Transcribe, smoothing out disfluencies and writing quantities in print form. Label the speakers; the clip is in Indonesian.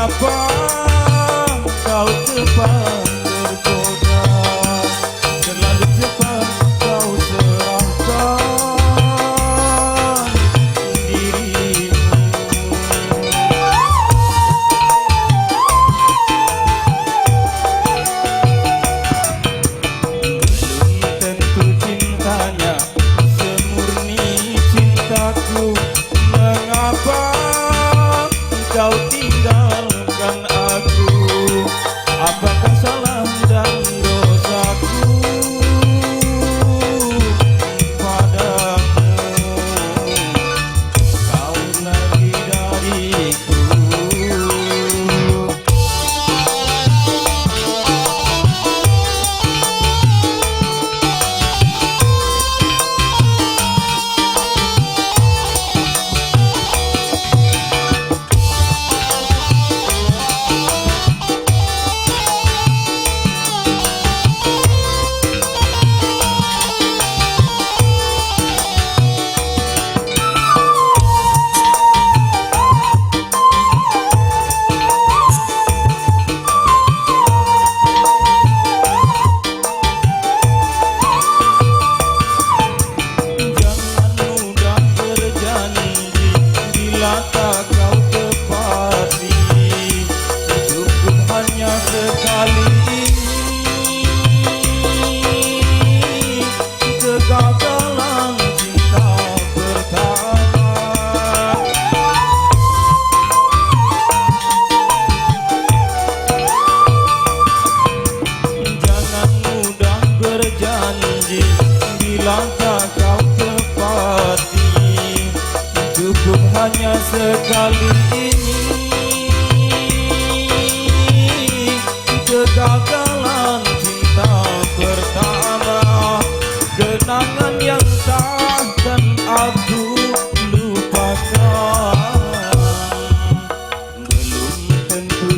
Speaker 1: Mengapa kau cepat tergoda, terlalu cepat kau serahkan dirimu. Belum tentu cintanya semurni cintaku. Mengapa kau tinggalkan aku? Apakah salah dan dosaku padamu? Kau lagi dariku. Tak kau tepati, cukup hanya sekali ini. Kegagalan cinta pertama. Jangan mudah berjanji bila tak kau tepati, cukup hanya sekali ini. Kegagalan cinta pertama, kenangan yang takkan aku lupakan. Belum tentu